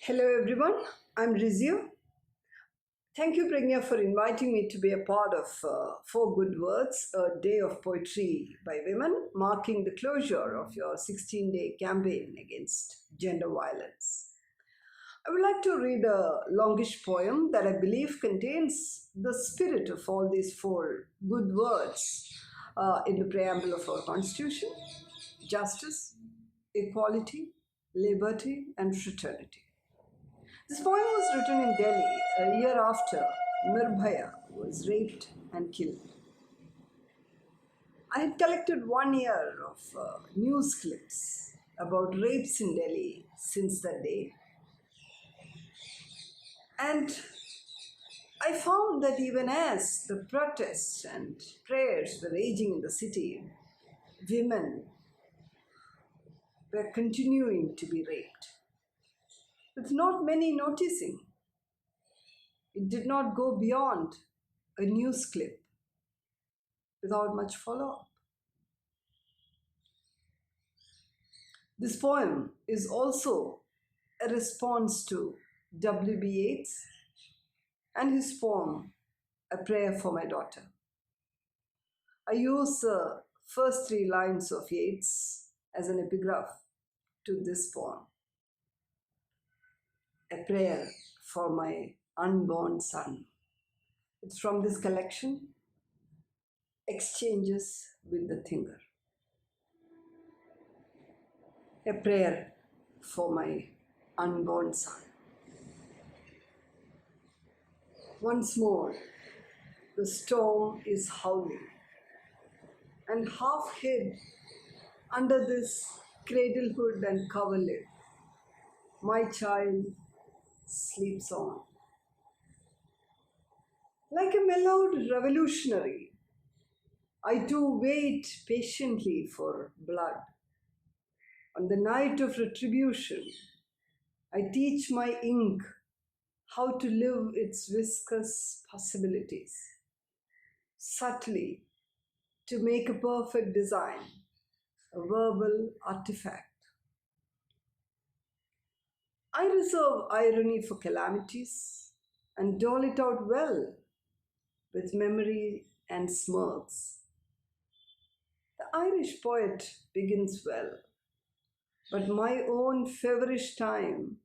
Hello everyone, I'm Rizio. Thank you, Prajnya, for inviting me to be a part of Four Good Words, a day of poetry by women, marking the closure of your 16-day campaign against gender violence. I would like to read a longish poem that I believe contains the spirit of all these four good words in the preamble of our Constitution: justice, equality, liberty, and fraternity. This poem was written in Delhi a year after Nirbhaya was raped and killed. I had collected 1 year of news clips about rapes in Delhi since that day, and I found that even as the protests and prayers were raging in the city, women were continuing to be raped, with not many noticing. It did not go beyond a news clip without much follow-up. This poem is also a response to W.B. Yeats and his poem, A Prayer for My Daughter. I use the first 3 lines of Yeats as an epigraph to this poem. A Prayer for My Unborn Son. It's from this collection, Exchanges with the Thinker. A prayer for my unborn son. Once more, the storm is howling, and half hid under this cradle hood and coverlid, my child sleeps on. Like a mellowed revolutionary, I too wait patiently for blood. On the night of retribution, I teach my ink how to live its viscous possibilities, subtly to make a perfect design, a verbal artifact. I reserve irony for calamities and dole it out well with memory and smirks. The Irish poet begins well, but my own feverish time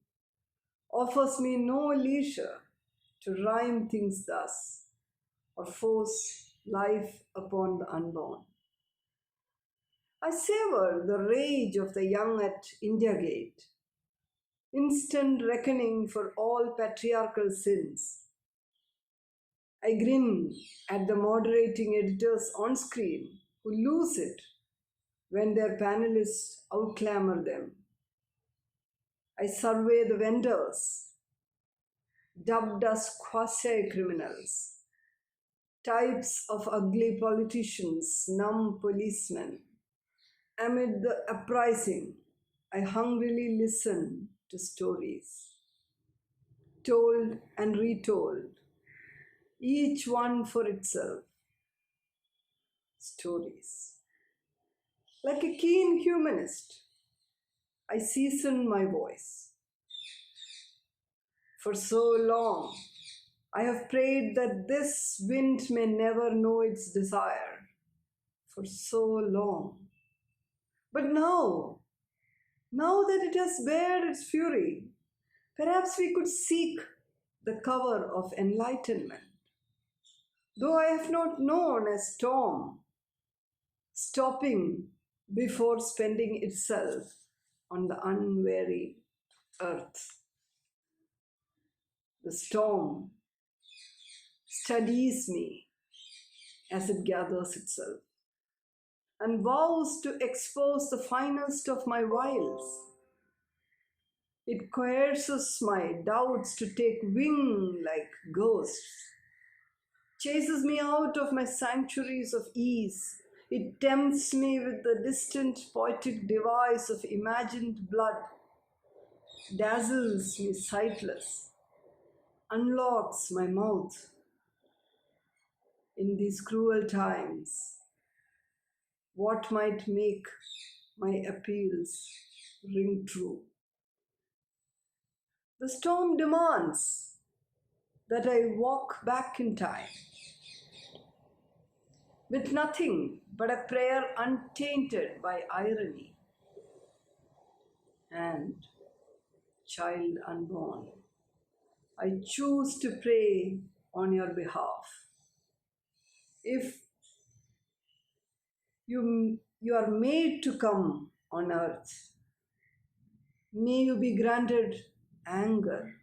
offers me no leisure to rhyme things thus or force life upon the unborn. I savor the rage of the young at India Gate, instant reckoning for all patriarchal sins. I grin at the moderating editors on screen who lose it when their panelists outclamor them. I survey the vendors, dubbed as quasi-criminals, types of ugly politicians, numb policemen. Amid the uprising, I hungrily listen to stories, told and retold, each one for itself. Stories. Like a keen humanist, I season my voice. For so long, I have prayed that this wind may never know its desire. For so long. But now that it has bared its fury, perhaps we could seek the cover of enlightenment. Though I have not known a storm stopping before spending itself on the unwary earth. The storm studies me as it gathers itself and vows to expose the finest of my wiles. It coerces my doubts to take wing like ghosts, chases me out of my sanctuaries of ease. It tempts me with the distant poetic device of imagined blood, dazzles me sightless, unlocks my mouth. In these cruel times, what might make my appeals ring true? The storm demands that I walk back in time with nothing but a prayer untainted by irony. And, child unborn, I choose to pray on your behalf. If you are made to come on earth, may you be granted anger,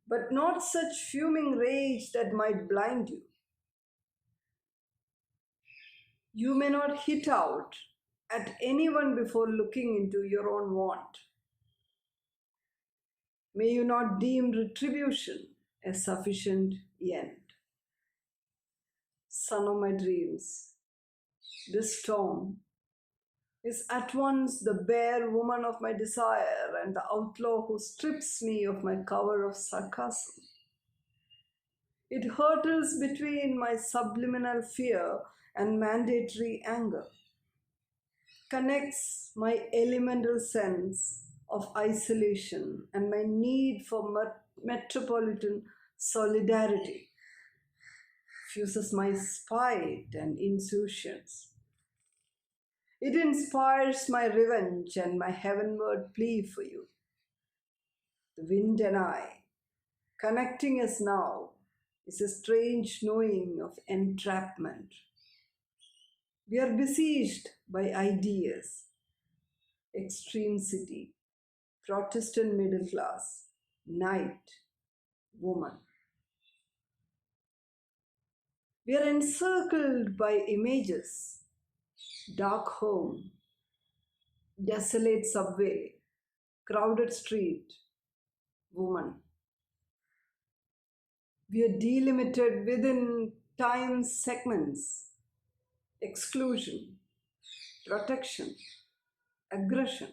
but not such fuming rage that might blind you. You may not hit out at anyone before looking into your own want. May you not deem retribution a sufficient end. Son of my dreams, this storm is at once the bare woman of my desire and the outlaw who strips me of my cover of sarcasm. It hurtles between my subliminal fear and mandatory anger, connects my elemental sense of isolation and my need for metropolitan solidarity, fuses my spite and insouciance. It inspires my revenge and my heavenward plea for you. The wind and I, connecting us now, is a strange knowing of entrapment. We are besieged by ideas, extreme city, Protestant middle class, night, woman. We are encircled by images, dark home, desolate subway, crowded street, woman. We are delimited within time segments, exclusion, protection, aggression,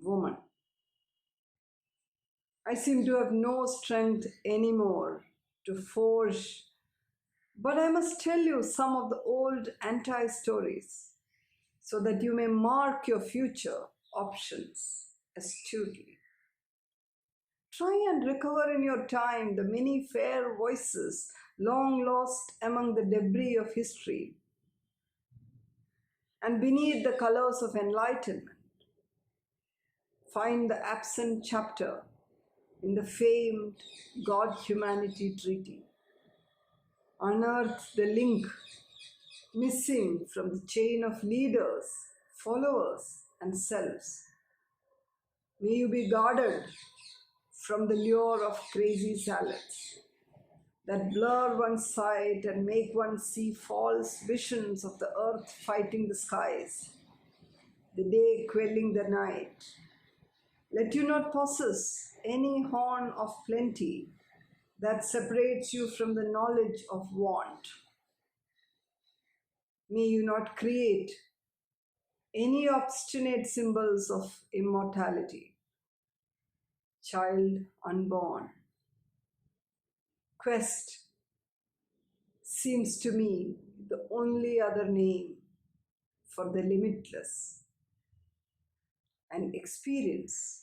woman. I seem to have no strength anymore to forge, but I must tell you some of the old anti-stories so that you may mark your future options astutely. Try and recover in your time the many fair voices long lost among the debris of history and beneath the colors of enlightenment. Find the absent chapter in the famed God-Humanity Treaty. Unearth the link missing from the chain of leaders, followers, and selves. May you be guarded from the lure of crazy salads that blur one's sight and make one see false visions of the earth fighting the skies, the day quelling the night. Let you not possess any horn of plenty that separates you from the knowledge of want. May you not create any obstinate symbols of immortality. Child unborn. Quest seems to me the only other name for the limitless, and experience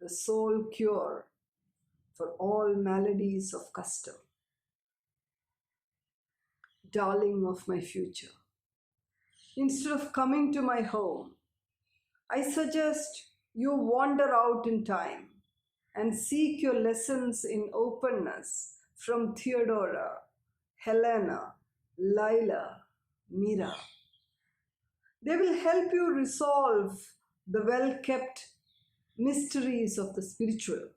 the sole cure for all maladies of custom. Darling of my future, instead of coming to my home, I suggest you wander out in time and seek your lessons in openness from Theodora, Helena, Lila, Mira. They will help you resolve the well-kept mysteries of the spiritual,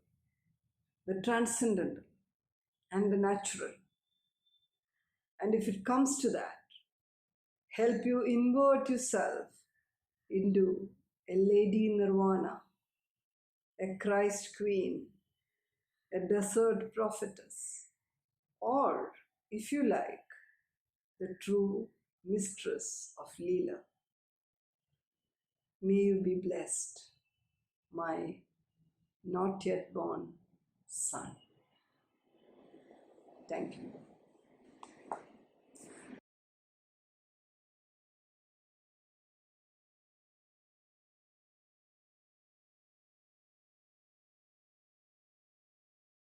the transcendental, and the natural. And if it comes to that, help you invert yourself into a lady nirvana, a Christ queen, a desert prophetess, or, if you like, the true mistress of Leela. May you be blessed, my not yet born son. Thank you.